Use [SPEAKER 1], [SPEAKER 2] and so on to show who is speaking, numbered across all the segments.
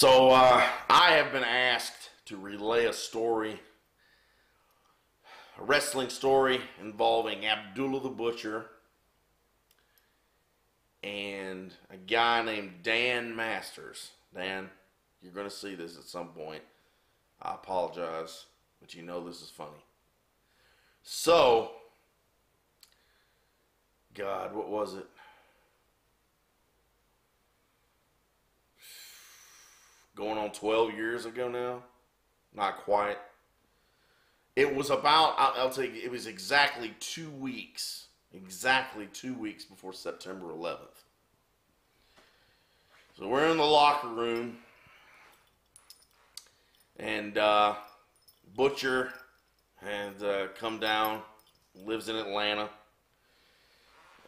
[SPEAKER 1] I have been asked to relay a story, a wrestling story involving Abdullah the Butcher and a guy named Dan Masters. Dan, you're going to see this at some point. I apologize, but you know this is funny. So, God, what was it? Going on 12 years ago now? Not quite. It was about, I'll tell you, it was exactly 2 weeks. Exactly 2 weeks before September 11th. So we're in the locker room. And Butcher had come down, lives in Atlanta.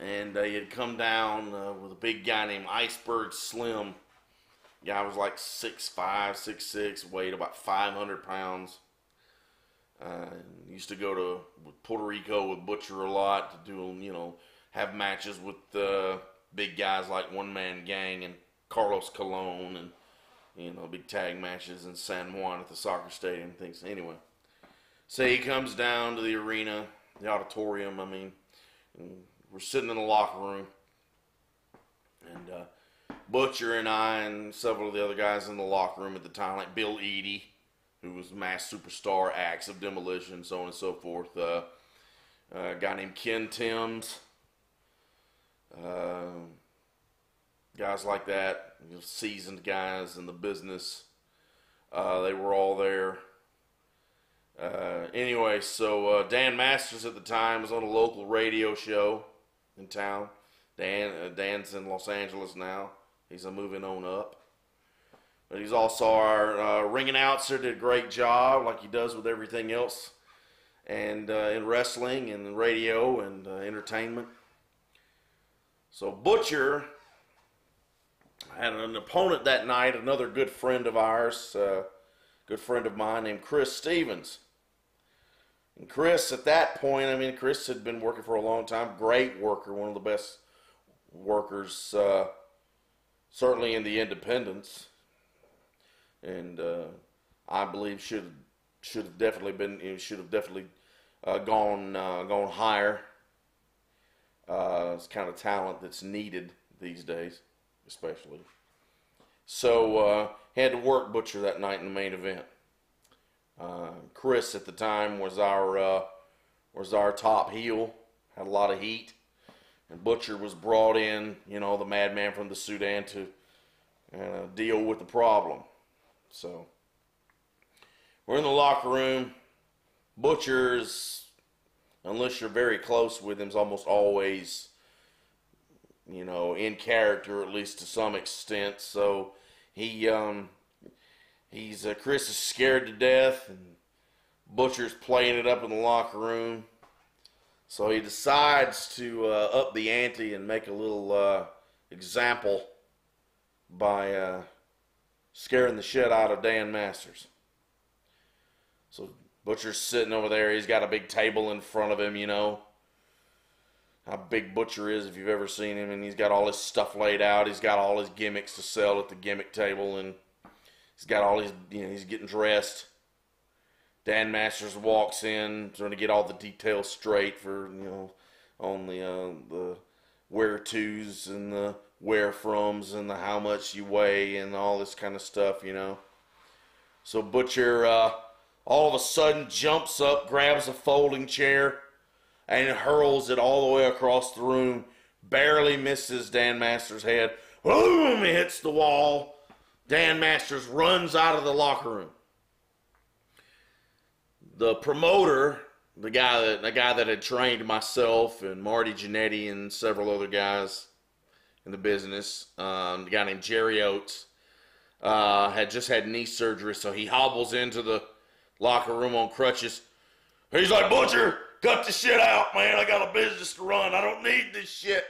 [SPEAKER 1] And he had come down with a big guy named Iceberg Slim. Guy was like 6'5", 6'6", weighed about 500 pounds. Used to go to Puerto Rico with Butcher a lot to do, have matches with big guys like One Man Gang and Carlos Colon and, big tag matches in San Juan at the soccer stadium and things. Anyway, so he comes down to the arena, the auditorium, and we're sitting in the locker room. And Butcher and I and several of the other guys in the locker room at the time, like Bill Eadie, who was Mass Superstar, Acts of Demolition, so on and so forth. A guy named Ken Timms. Guys like that, seasoned guys in the business. They were all there. Anyway, so Dan Masters at the time was on a local radio show in town. Dan's in Los Angeles now. He's moving on up. But he's also our ring announcer, did a great job like he does with everything else. And in wrestling and radio and entertainment. So Butcher had an opponent that night, another good friend of ours, good friend of mine named Chris Stevens. And Chris, at that point, Chris had been working for a long time, great worker, one of the best workers, certainly in the independents, and I believe should have definitely gone higher. It's kind of talent that's needed these days, especially. So had to work Butcher that night in the main event. Chris at the time was our top heel, had a lot of heat. And Butcher was brought in, the madman from the Sudan to deal with the problem. So, we're in the locker room. Butcher's, unless you're very close with him, is almost always, in character, at least to some extent. So, Chris is scared to death, and Butcher's playing it up in the locker room. So he decides to up the ante and make a little example by scaring the shit out of Dan Masters. So Butcher's sitting over there. He's got a big table in front of him, how big Butcher is if you've ever seen him. And he's got all his stuff laid out. He's got all his gimmicks to sell at the gimmick table. And he's got all his, he's getting dressed. Dan Masters walks in, trying to get all the details straight for, on the where-tos and the where-froms and the how much you weigh and all this kind of stuff, So Butcher all of a sudden jumps up, grabs a folding chair, and hurls it all the way across the room. Barely misses Dan Masters' head. Boom! He hits the wall. Dan Masters runs out of the locker room. The promoter, the guy that had trained myself and Marty Jannetty and several other guys in the business, the guy named Jerry Oates, had just had knee surgery, so he hobbles into the locker room on crutches. He's like, Butcher, cut the shit out, man. I got a business to run. I don't need this shit.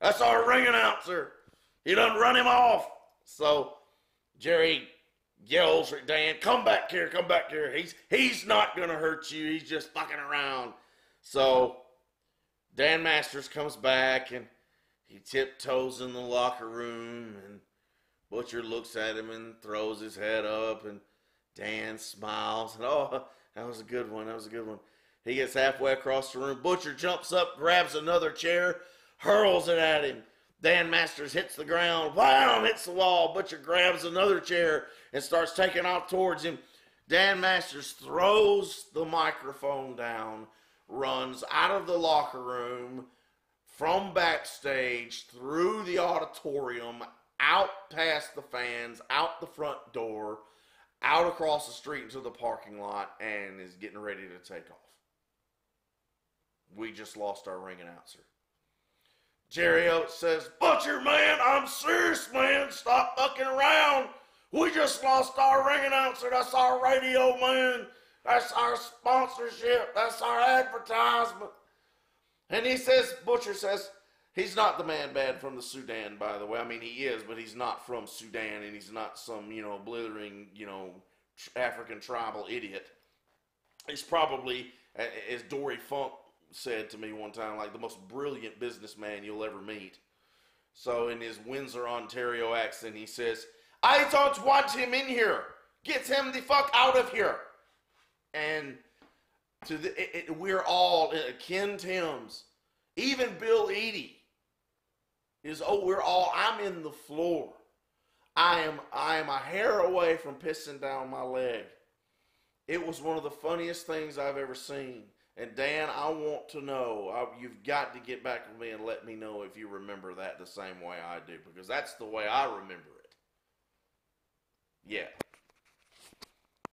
[SPEAKER 1] That's our ring announcer. He done run him off. So Jerry yells at Dan, come back here. He's not going to hurt you. He's just fucking around. So Dan Masters comes back and he tiptoes in the locker room and Butcher looks at him and throws his head up, and Dan smiles. And, oh, that was a good one. That was a good one. He gets halfway across the room. Butcher jumps up, grabs another chair, hurls it at him. Dan Masters hits the ground. Wham! Hits the wall. Butcher grabs another chair and starts taking off towards him. Dan Masters throws the microphone down, runs out of the locker room, from backstage, through the auditorium, out past the fans, out the front door, out across the street into the parking lot, and is getting ready to take off. We just lost our ring announcer. Jerry Oates says, Butcher, man, I'm serious, man. Stop fucking around. We just lost our ring announcer. That's our radio, man. That's our sponsorship. That's our advertisement. And he says, Butcher says, he's not the man bad from the Sudan, by the way. I mean, he is, but he's not from Sudan, and he's not some, blithering, African tribal idiot. He's probably, as Dory Funk said to me one time, like the most brilliant businessman you'll ever meet. So in his Windsor, Ontario accent, he says, I don't want him in here. Get him the fuck out of here. And we're all, Ken Timms, even Bill Eadie I'm in the floor. I am a hair away from pissing down my leg. It was one of the funniest things I've ever seen. And Dan, I want to know, you've got to get back with me and let me know if you remember that the same way I do, because that's the way I remember it. Yeah.